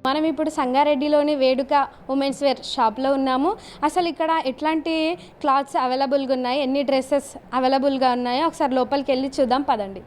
మనం ఇప్పుడు సంగారెడ్డిలోని వేడుక ఉమెన్స్ వేర్ షాప్లో ఉన్నాము. అసలు ఇక్కడ ఎట్లాంటి క్లాత్స్ అవైలబుల్గా ఉన్నాయి, ఎన్ని డ్రెస్సెస్ అవైలబుల్గా ఉన్నాయో ఒకసారి లోపలికి వెళ్ళి చూద్దాం పదండి.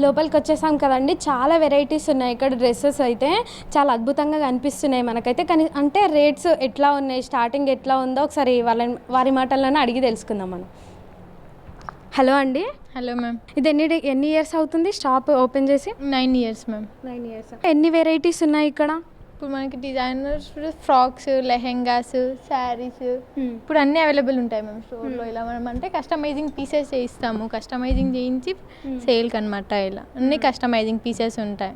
లోపలికి వచ్చేసాం కదండి. చాలా వెరైటీస్ ఉన్నాయి ఇక్కడ. డ్రెస్సెస్ అయితే చాలా అద్భుతంగా కనిపిస్తున్నాయి మనకైతే. కానీ అంటే రేట్స్ ఎట్లా ఉన్నాయి, స్టార్టింగ్ ఎట్లా ఉందో ఒకసారి వారి మాటల్లోనే అడిగి తెలుసుకుందాం మనం. హలో అండి. Hello ma'am. ఇది ఎన్ని ఇయర్స్ అవుతుంది షాప్ ఓపెన్ చేసి? 9 years మ్యామ్. 9 years. ఎన్ని వెరైటీస్ ఉన్నాయి ఇక్కడ? ఇప్పుడు మనకి డిజైనర్స్ ఫ్రాక్స్, లెహెంగాస్, శారీస్ ఇప్పుడు అన్నీ అవైలబుల్ ఉంటాయి మ్యామ్ స్టోర్లో. ఇలా మనం అంటే కస్టమైజింగ్ పీసెస్ చేయిస్తాము, కస్టమైజింగ్ చేయించి సేల్కి అనమాట. ఇలా అన్ని కస్టమైజింగ్ పీసెస్ ఉంటాయి.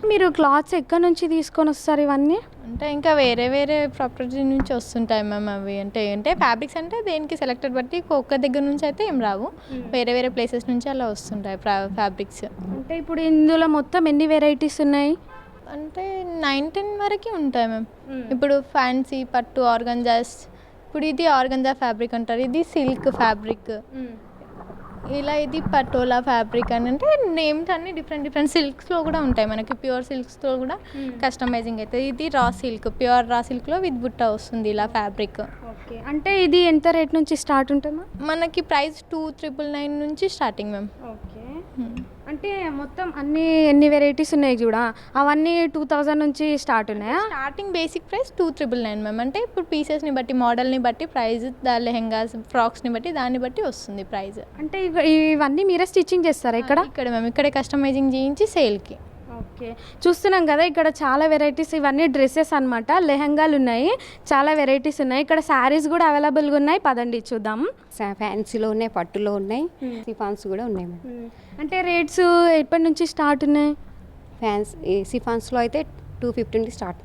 మీరు క్లాత్స్ ఎక్కడి నుంచి తీసుకొని వస్తారు ఇవన్నీ? అంటే ఇంకా వేరే వేరే ప్రాపర్టీ నుంచి వస్తుంటాయి మ్యామ్. అవి అంటే ఫ్యాబ్రిక్స్ అంటే దేనికి సెలెక్టెడ్ బట్టి ఒక్క దగ్గర నుంచి అయితే ఏం రావు, వేరే వేరే ప్లేసెస్ నుంచి అలా వస్తుంటాయి ఫ్యాబ్రిక్స్. అంటే ఇప్పుడు ఇందులో మొత్తం ఎన్ని వెరైటీస్ ఉన్నాయి? అంటే 9-10 వరకు ఉంటాయి మ్యామ్. ఇప్పుడు ఫ్యాన్సీ, పట్టు, ఆర్గంజాస్. ఇప్పుడు ఇది ఆర్గంజా ఫ్యాబ్రిక్ అంటారు, ఇది సిల్క్ ఫ్యాబ్రిక్, ఇలా ఇది పటోలా ఫ్యాబ్రిక్ అని. అంటే నేమ్స్ అన్ని డిఫరెంట్ సిల్క్స్లో కూడా ఉంటాయి మనకి. ప్యూర్ సిల్క్స్తో కూడా కస్టమైజింగ్ అవుతుంది. ఇది రా సిల్క్, ప్యూర్ రా సిల్క్లో విత్ బుట్ట వస్తుంది ఇలా ఫ్యాబ్రిక్. ఓకే. అంటే ఇది ఎంత రేట్ నుంచి స్టార్ట్ ఉంటుందా? మనకి ప్రైస్ 2,999 నుంచి స్టార్టింగ్ మ్యామ్. ఓకే. అంటే మొత్తం ఎన్ని వెరైటీస్ ఉన్నాయి చూడా, అవన్నీ 2000 నుంచి స్టార్ట్ ఉన్నాయా? Starting basic price 2,999 ma'am. అంటే ఇప్పుడు పీసెస్ని బట్టి, మోడల్ని బట్టి ప్రైస్, లెహెంగాస్, ఫ్రాక్స్ని బట్టి దాన్ని బట్టి వస్తుంది ప్రైస్. అంటే ఇవన్నీ మీరే స్టిచ్చింగ్ చేస్తారా ఇక్కడ? ఇక్కడ మేము ఇక్కడే కస్టమైజింగ్ చేయించి సేల్కి. ఓకే. చూస్తున్నాం కదా ఇక్కడ చాలా వెరైటీస్. ఇవన్నీ డ్రెస్సెస్ అనమాట, లెహంగాలు ఉన్నాయి, చాలా వెరైటీస్ ఉన్నాయి. ఇక్కడ శారీస్ కూడా అవైలబుల్గా ఉన్నాయి, పదండి చూద్దాం. ఫ్యాన్సీలో ఉన్నాయి, పట్టులో ఉన్నాయి, సిఫాన్స్ కూడా ఉన్నాయి మేడం. అంటే రేట్స్ ఎప్పటి నుంచి స్టార్ట్ ఉన్నాయి? సిఫాన్స్లో అయితే 250 నుండి స్టార్ట్.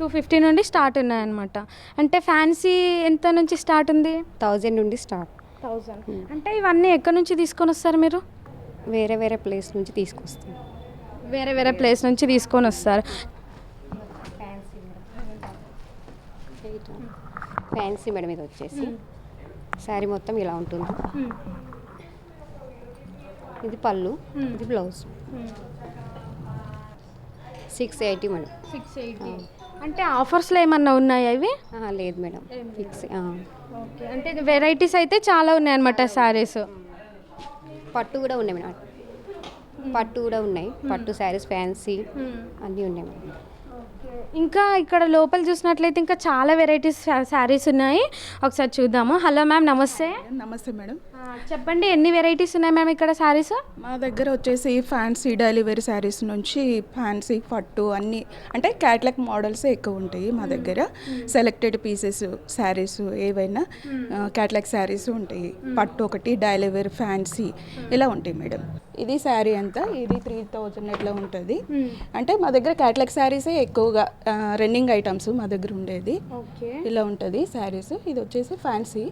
250 నుండి స్టార్ట్ ఉన్నాయన్నమాట. అంటే ఫ్యాన్సీ ఎంత నుంచి స్టార్ట్ ఉంది? 1000 నుండి స్టార్ట్. 1000. అంటే ఇవన్నీ ఎక్కడి నుంచి తీసుకొని వస్తారు మీరు? వేరే వేరే ప్లేస్ నుంచి తీసుకొస్తాం. వేరే వేరే ప్లేస్ నుంచి తీసుకొని వస్తారు. ఫ్యాన్సీ మేడం ఇది వచ్చేసి శారీ మొత్తం ఇలా ఉంటుంది. ఇది పళ్ళు, ఇది బ్లౌజ్. 680 మేడం. 680. అంటే ఆఫర్స్లో ఏమన్నా ఉన్నాయా ఇవి? లేదు మేడం, ఫిక్స్. ఓకే. అంటే వెరైటీస్ అయితే చాలా ఉన్నాయి అన్నమాట. శారీస్, పట్టు కూడా ఉన్నాయి మేడం. పట్టు కూడా ఉన్నాయి, పట్టు శారీస్, ఫ్యాన్సీ అన్నీ ఉన్నాయి మేడం. ఇంకా ఇక్కడ లోపల చూసినట్లయితే ఇంకా చాలా వెరైటీస్ శారీస్ ఉన్నాయి, ఒకసారి చూద్దాము. హలో మ్యామ్, నమస్తే. నమస్తే మేడం. చెప్పండి, ఎన్ని వెరైటీస్ ఉన్నాయి మ్యామ్ ఇక్కడ శారీస్? మా దగ్గర వచ్చేసి ఫ్యాన్సీ డైలీ వేర్ శారీస్ నుంచి ఫ్యాన్సీ, పట్టు అన్నీ అంటే క్యాట్లాగ్ మోడల్స్ ఎక్కువ ఉంటాయి మా దగ్గర. సెలెక్టెడ్ పీసెస్ శారీస్ ఏవైనా క్యాట్లాగ్ శారీస్ ఉంటాయి. పట్టు ఒకటి, డైలీ వేర్, ఫ్యాన్సీ ఇలా ఉంటాయి మేడం. ఇది శారీ అంతా ఇది 3000 ఇట్లా ఉంటుంది. అంటే మా దగ్గర క్యాట్లాగ్ శారీసే ఎక్కువగా రన్నింగ్ ఐటమ్స్ మా దగ్గర ఉండేది. ఇలా ఉంటుంది శారీస్. ఇది వచ్చేసి ఫ్యాన్సీ.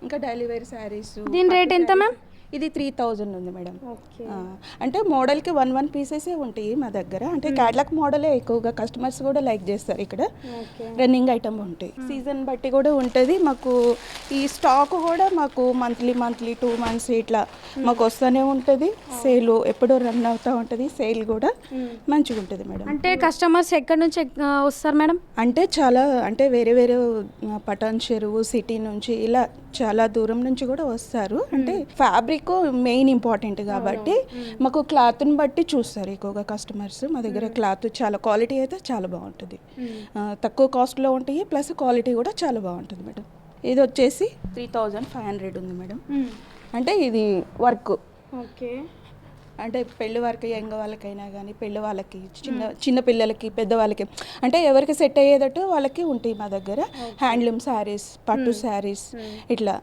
ఇంకా డైలీ వేర్ శారీస్. దీని రేట్ ఎంత మ్యామ్? ఇది 3000 ఉంది మేడం. అంటే మోడల్కి 1 పీసెసే ఉంటాయి మా దగ్గర. అంటే క్యాట్లాగ్ మోడలే ఎక్కువగా కస్టమర్స్ కూడా లైక్ చేస్తారు. ఇక్కడ రన్నింగ్ ఐటమ్ ఉంటాయి, సీజన్ బట్టి కూడా ఉంటుంది. మాకు ఈ స్టాక్ కూడా మాకు మంత్లీ 2 months ఇట్లా మాకు వస్తూనే ఉంటుంది. సేల్ ఎప్పుడూ రన్ అవుతూ ఉంటుంది. సేల్ కూడా మంచిగా ఉంటుంది మేడం. అంటే కస్టమర్స్ ఎక్కడి నుంచి వస్తారు మేడం? అంటే చాలా అంటే వేరే వేరే పటాన్ చెరువు సిటీ నుంచి ఇలా చాలా దూరం నుంచి కూడా వస్తారు. అంటే ఫ్యాబ్రిక్ మెయిన్ ఇంపార్టెంట్ కాబట్టి మాకు క్లాత్ని బట్టి చూస్తారు ఎక్కువగా కస్టమర్స్. మా దగ్గర క్లాత్ చాలా క్వాలిటీ అయితే చాలా బాగుంటుంది, తక్కువ కాస్ట్లో ఉంటాయి, ప్లస్ క్వాలిటీ కూడా చాలా బాగుంటుంది మేడం. ఇది వచ్చేసి 3500 ఉంది మేడం. అంటే ఇది వర్క్. ఓకే. అంటే పెళ్ళి వరకు యంగ్ వాళ్ళకైనా కానీ పెళ్ళి వాళ్ళకి, చిన్న పిల్లలకి, పెద్దవాళ్ళకి అంటే ఎవరికి సెట్ అయ్యేటట్టు వాళ్ళకి ఉంటాయి మా దగ్గర. హ్యాండ్లూమ్ శారీస్, పట్టు శారీస్, ఇట్లా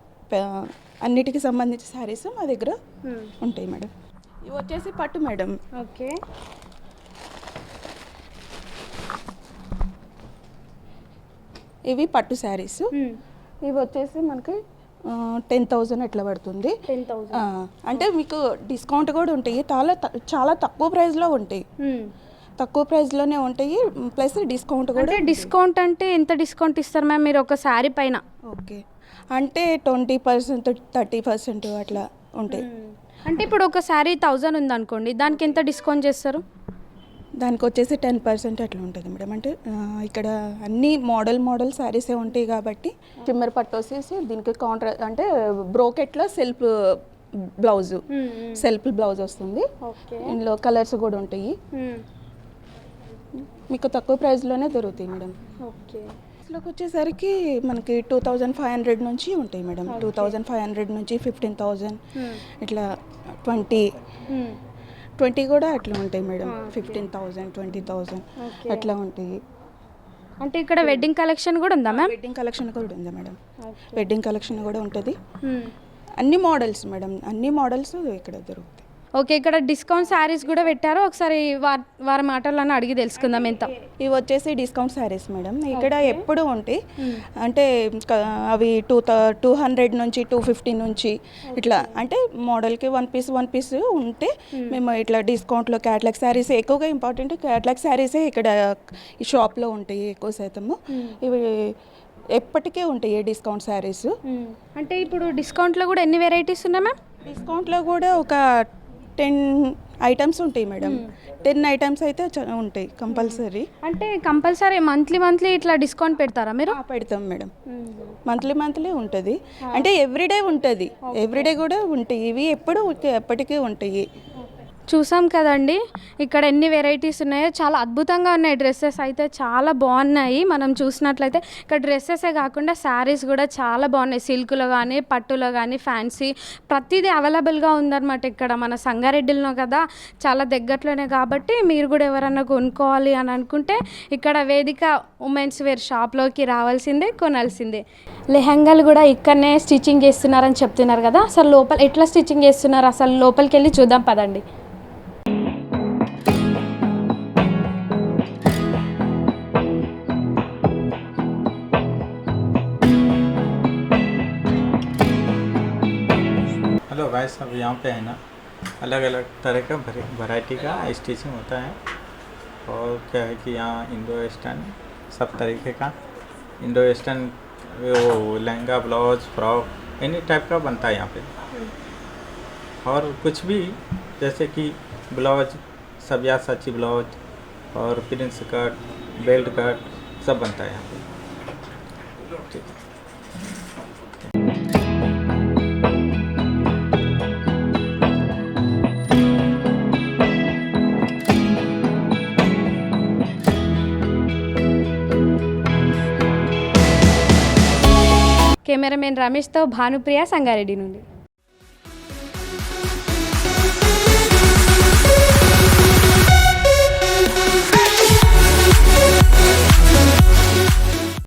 అన్నిటికి సంబంధించిన శారీస్ మా దగ్గర ఉంటాయి మేడం. ఇవి వచ్చేసి పట్టు మేడం. ఓకే. ఇవి పట్టు శారీస్. ఇవి వచ్చేసి మనకి 10,000 అట్లా పడుతుంది. 10,000. అంటే మీకు డిస్కౌంట్ కూడా ఉంటాయి, చాలా తక్కువ ప్రైస్లో ఉంటాయి. తక్కువ ప్రైస్లోనే ఉంటాయి, ప్లస్ డిస్కౌంట్ కూడా. అంటే డిస్కౌంట్ అంటే ఎంత డిస్కౌంట్ ఇస్తారు మ్యామ్ మీరు ఒక శారీ పైన? ఓకే, అంటే 20%, 30% అట్లా ఉంటాయి. అంటే ఇప్పుడు ఒక శారీ 1000 ఉందనుకోండి, దానికి ఎంత డిస్కౌంట్ చేస్తారు? దానికి వచ్చేసి 10% అట్లా ఉంటుంది మేడం. అంటే ఇక్కడ అన్ని మోడల్ శారీసే ఉంటాయి కాబట్టి చిమ్మర్ పట్టు వచ్చేసి దీనికి అంటే బ్రోకెట్లో సెల్ఫ్ బ్లౌజ్ వస్తుంది. ఇందులో కలర్స్ కూడా ఉంటాయి, మీకు తక్కువ ప్రైస్లోనే దొరుకుతాయి మేడం. ఓకే, ఇట్లోకి వచ్చేసరికి మనకి 2500 నుంచి ఉంటాయి మేడం. 2500 నుంచి 15,000 ఇట్లా 20 కూడా అట్లా ఉంటాయి మేడం. 15,000, 20,000 అట్లా ఉంటాయి. అంటే ఇక్కడ వెడ్డింగ్ కలెక్షన్ కూడా ఉందా మ్యామ్? వెడ్డింగ్ కలెక్షన్ కూడా ఉంది మేడం. వెడ్డింగ్ కలెక్షన్ కూడా ఉంటుంది. అన్ని మోడల్స్ మేడం, అన్ని మోడల్స్ ఇక్కడ దొరుకుతాయి. ఓకే, ఇక్కడ డిస్కౌంట్ శారీస్ కూడా పెట్టారు, ఒకసారి వారి మాటలను అడిగి తెలుసుకుందాం ఎంత. ఇవి వచ్చేసి డిస్కౌంట్ శారీస్ మేడం. ఇక్కడ ఎప్పుడు ఉంటాయి, అంటే అవి 200 నుంచి 250 నుంచి ఇట్లా, అంటే మోడల్కి వన్ పీస్ ఉంటే మేము ఇట్లా డిస్కౌంట్లో క్యాట్లాగ్ శారీస్ ఎక్కువగా ఇంపార్టెంట్, క్యాట్లాగ్ శారీసే ఇక్కడ ఈ షాప్లో ఉంటాయి ఎక్కువ శాతము. ఇవి ఎప్పటికీ ఉంటాయి డిస్కౌంట్ శారీస్. అంటే ఇప్పుడు డిస్కౌంట్లో కూడా ఎన్ని వెరైటీస్ ఉన్నాయి మ్యామ్? డిస్కౌంట్లో కూడా ఒక 10 ఐటమ్స్ ఉంటాయి మేడం. 10 ఐటమ్స్ అయితే ఉంటాయి కంపల్సరీ. అంటే కంపల్సరీ మంత్లీ ఇట్లా డిస్కౌంట్ పెడతారా మీరు? పెడతాం మేడం, మంత్లీ ఉంటుంది. అంటే ఎవ్రీడే ఉంటుంది, ఎవ్రీడే కూడా ఉంటాయి. ఇవి ఎప్పటికీ ఉంటాయి. చూసాం కదండి ఇక్కడ ఎన్ని వెరైటీస్ ఉన్నాయో, చాలా అద్భుతంగా ఉన్నాయి. డ్రెస్సెస్ అయితే చాలా బాగున్నాయి. మనం చూసినట్లయితే ఇక్కడ డ్రెస్సెసే కాకుండా శారీస్ కూడా చాలా బాగున్నాయి. సిల్క్లో కానీ, పట్టులో కానీ, ఫ్యాన్సీ ప్రతిదీ అవైలబుల్గా ఉందన్నమాట. ఇక్కడ మన సంగారెడ్డిలో కదా, చాలా దగ్గరలోనే కాబట్టి మీరు కూడా ఎవరన్నా కొనుక్కోవాలి అని అనుకుంటే ఇక్కడ వేదిక ఉమెన్స్ వేర్ షాప్లోకి రావాల్సిందే, కొనాల్సిందే. లెహంగాలు కూడా ఇక్కడనే స్టిచ్చింగ్ చేస్తున్నారని చెప్తున్నారు కదా, అసలు లోపల ఎట్లా స్టిచ్చింగ్ చేస్తున్నారు, అసలు లోపలికి వెళ్ళి చూద్దాం పదండి. हेलो गाइस, अब यहाँ पे है ना अलग अलग तरह का वैरायटी का स्टिचिंग होता है। और क्या है कि यहाँ इंडो वेस्टर्न सब तरीके का इंडो वेस्टर्न वो lehenga, blouse, frock any type का बनता है यहाँ पे। और कुछ भी जैसे कि ब्लाउज, सबिया साची ब्लाउज और प्रिंस कट, बेल्ट कट सब बनता है यहाँ पे। ठीक है। కెమెరామెన్ రమేష్తో భానుప్రియ, సంగారెడ్డి నుండి.